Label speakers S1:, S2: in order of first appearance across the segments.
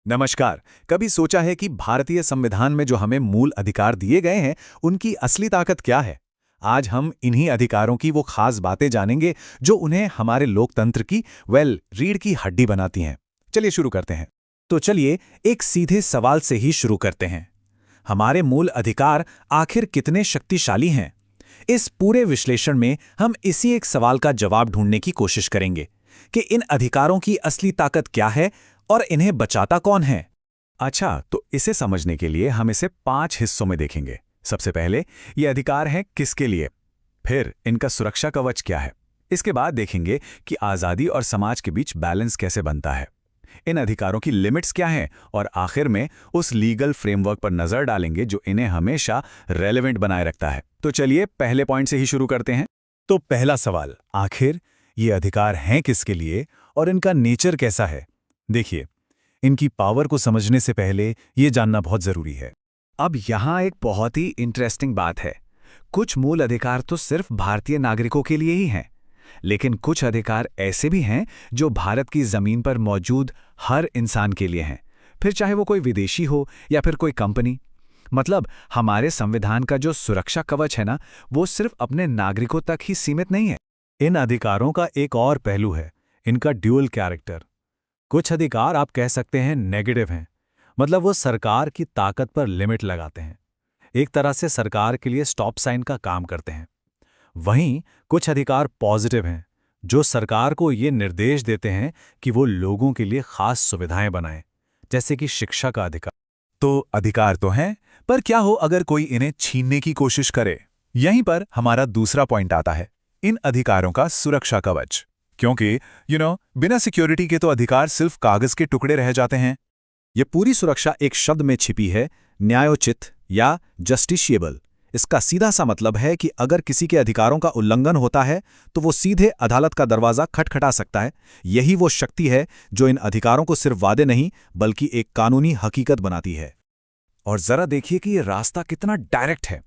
S1: नमस्कार। कभी सोचा है कि भारतीय संविधान में जो हमें मूल अधिकार दिए गए हैं, उनकी असली ताकत क्या है? आज हम इन्हीं अधिकारों की वो खास बातें जानेंगे जो उन्हें हमारे लोकतंत्र की रीढ़ की हड्डी बनाती हैं। चलिए शुरू करते हैं। तो चलिए एक सीधे सवाल से ही शुरू करते हैं। हमारे मूल अधिकार आखिर कितने शक्तिशाली हैं? इस पूरे विश्लेषण में हम इसी एक सवाल का जवाब ढूंढने की कोशिश करेंगे कि इन अधिकारों की असली ताकत क्या है और इन्हें बचाता कौन है। अच्छा, तो इसे समझने के लिए हम इसे 5 हिस्सों में देखेंगे। सबसे पहले ये अधिकार हैं किसके लिए, फिर इनका सुरक्षा कवच क्या है, इसके बाद देखेंगे कि आज़ादी और समाज के बीच बैलेंस कैसे बनता है, इन अधिकारों की लिमिट्स क्या हैं, और आखिर में उस लीगल फ्रेमवर्क पर नजर डालेंगे जो इन्हें हमेशा रेलेवेंट बनाए रखता है। तो चलिए पहले पॉइंट से ही शुरू करते हैं। तो पहला सवाल, आखिर ये अधिकार हैं किसके लिए और इनका नेचर कैसा है? देखिए, इनकी पावर को समझने से पहले ये जानना बहुत जरूरी है। अब यहाँ एक बहुत ही इंटरेस्टिंग बात है। कुछ मूल अधिकार तो सिर्फ भारतीय नागरिकों के लिए ही हैं, लेकिन कुछ अधिकार ऐसे भी हैं जो भारत की जमीन पर मौजूद हर इंसान के लिए हैं, फिर चाहे वो कोई विदेशी हो या फिर कोई कंपनी। मतलब हमारे संविधान का जो सुरक्षा कवच है ना, वो सिर्फ अपने नागरिकों तक ही सीमित नहीं है। इन अधिकारों का एक और पहलू है, इनका ड्यूअल कैरेक्टर। कुछ अधिकार आप कह सकते हैं नेगेटिव हैं, मतलब वो सरकार की ताकत पर लिमिट लगाते हैं, एक तरह से सरकार के लिए स्टॉप साइन का काम करते हैं। वहीं कुछ अधिकार पॉजिटिव हैं, जो सरकार को ये निर्देश देते हैं कि वो लोगों के लिए खास सुविधाएं बनाएं, जैसे कि शिक्षा का अधिकार। तो अधिकार तो हैं, पर क्या हो अगर कोई इन्हें छीनने की कोशिश करे? यहीं पर हमारा दूसरा पॉइंट आता है, इन अधिकारों का सुरक्षा कवच। क्योंकि बिना सिक्योरिटी के तो अधिकार सिर्फ कागज के टुकड़े रह जाते हैं। ये पूरी सुरक्षा एक शब्द में छिपी है, न्यायोचित या जस्टिशिएबल। इसका सीधा सा मतलब है कि अगर किसी के अधिकारों का उल्लंघन होता है तो वो सीधे अदालत का दरवाजा खटखटा सकता है। यही वो शक्ति है जो इन अधिकारों को सिर्फ वादे नहीं बल्कि एक कानूनी हकीकत बनाती है। और जरा देखिए कि ये रास्ता कितना डायरेक्ट है।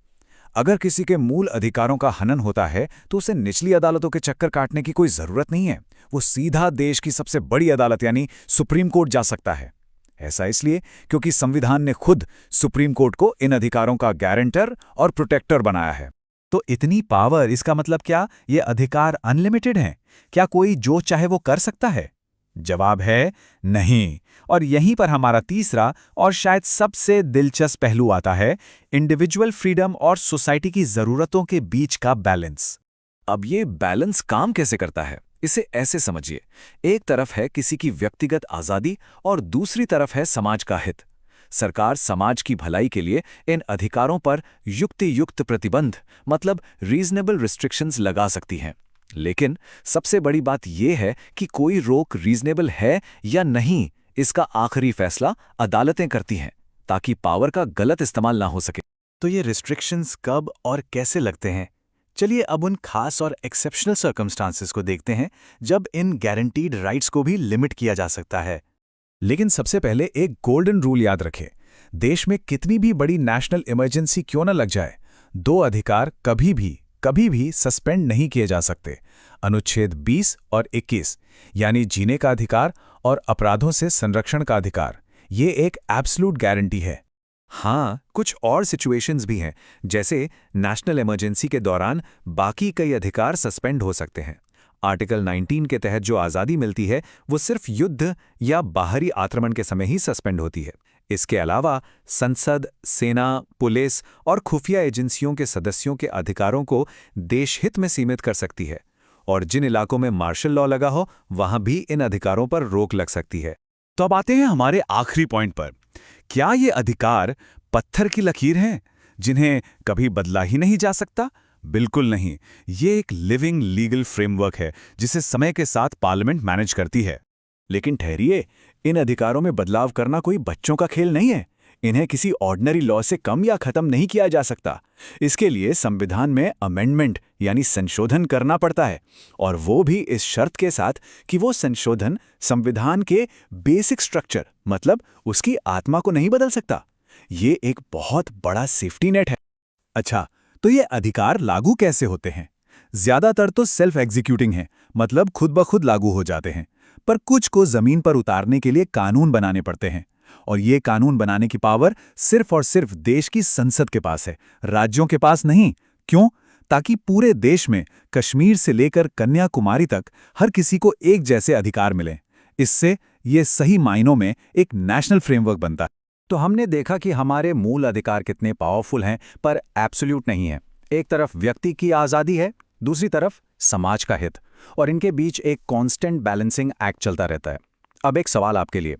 S1: अगर किसी के मूल अधिकारों का हनन होता है तो उसे निचली अदालतों के चक्कर काटने की कोई जरूरत नहीं है। वो सीधा देश की सबसे बड़ी अदालत यानी सुप्रीम कोर्ट जा सकता है। ऐसा इसलिए क्योंकि संविधान ने खुद सुप्रीम कोर्ट को इन अधिकारों का गारंटर और प्रोटेक्टर बनाया है। तो इतनी पावर, इसका मतलब क्या ये अधिकार अनलिमिटेड हैं? क्या कोई जो चाहे वो कर सकता है? जवाब है नहीं। और यहीं पर हमारा तीसरा और शायद सबसे दिलचस्प पहलू आता है, इंडिविजुअल फ्रीडम और सोसाइटी की जरूरतों के बीच का बैलेंस। अब ये बैलेंस काम कैसे करता है, इसे ऐसे समझिए। एक तरफ है किसी की व्यक्तिगत आज़ादी और दूसरी तरफ है समाज का हित। सरकार समाज की भलाई के लिए इन अधिकारों पर युक्तियुक्त प्रतिबंध, मतलब रीजनेबल रिस्ट्रिक्शंस लगा सकती हैं। लेकिन सबसे बड़ी बात यह है कि कोई रोक रीजनेबल है या नहीं, इसका आखिरी फैसला अदालतें करती हैं, ताकि पावर का गलत इस्तेमाल ना हो सके। तो ये रिस्ट्रिक्शंस कब और कैसे लगते हैं? चलिए अब उन खास और एक्सेप्शनल सर्कमस्टांसेस को देखते हैं जब इन गारंटीड राइट्स को भी लिमिट किया जा सकता है। लेकिन सबसे पहले एक गोल्डन रूल याद रखें। देश में कितनी भी बड़ी नेशनल इमरजेंसी क्यों न लग जाए, 2 अधिकार कभी भी सस्पेंड नहीं किए जा सकते। अनुच्छेद 20 और 21 यानी जीने का अधिकार और अपराधों से संरक्षण का अधिकार, ये एक एब्सोल्यूट गारंटी है। हाँ, कुछ और सिचुएशंस भी हैं, जैसे नेशनल इमरजेंसी के दौरान बाकी कई अधिकार सस्पेंड हो सकते हैं। आर्टिकल 19 के तहत जो आज़ादी मिलती है वो सिर्फ युद्ध या बाहरी आक्रमण के समय ही सस्पेंड होती है। इसके अलावा संसद, सेना, पुलिस और खुफिया एजेंसियों के सदस्यों के अधिकारों को देशहित में सीमित कर सकती है। और जिन इलाकों में मार्शल लॉ लगा हो वहां भी इन अधिकारों पर रोक लग सकती है। तो अब आते हैं हमारे आखिरी पॉइंट पर। क्या ये अधिकार पत्थर की लकीर हैं जिन्हें कभी बदला ही नहीं जा सकता? बिल्कुल नहीं। ये एक लिविंग लीगल फ्रेमवर्क है जिसे समय के साथ पार्लियामेंट मैनेज करती है। लेकिन ठहरिए, इन अधिकारों में बदलाव करना कोई बच्चों का खेल नहीं है। इन्हें किसी ऑर्डिनरी लॉ से कम या खत्म नहीं किया जा सकता। इसके लिए संविधान में अमेंडमेंट यानी संशोधन करना पड़ता है, और वो भी इस शर्त के साथ कि वो संशोधन संविधान के बेसिक स्ट्रक्चर, मतलब उसकी आत्मा को नहीं बदल सकता। ये एक बहुत बड़ा सेफ्टी नेट है। अच्छा, तो ये अधिकार लागू कैसे होते हैं? ज्यादातर तो सेल्फ एग्जीक्यूटिंग है, मतलब खुद ब खुद लागू हो जाते हैं। पर कुछ को जमीन पर उतारने के लिए कानून बनाने पड़ते हैं। और ये कानून बनाने की पावर सिर्फ और सिर्फ देश की संसद के पास है, राज्यों के पास नहीं। क्यों? ताकि पूरे देश में कश्मीर से लेकर कन्याकुमारी तक हर किसी को एक जैसे अधिकार मिलें। इससे ये सही मायनों में एक नेशनल फ्रेमवर्क बनता है।
S2: तो हमने देखा कि हमारे मूल अधिकार कितने पावरफुल हैं, पर एब्सोल्यूट नहीं है। एक तरफ व्यक्ति की आज़ादी है, दूसरी तरफ समाज का हित, और इनके बीच एक कांस्टेंट बैलेंसिंग एक्ट चलता रहता है। अब एक सवाल आपके लिए,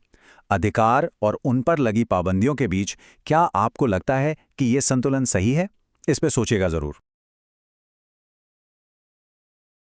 S2: अधिकार और उन पर लगी पाबंदियों के बीच क्या आपको लगता है कि ये संतुलन सही है? इस पे सोचिएगा ज़रूर।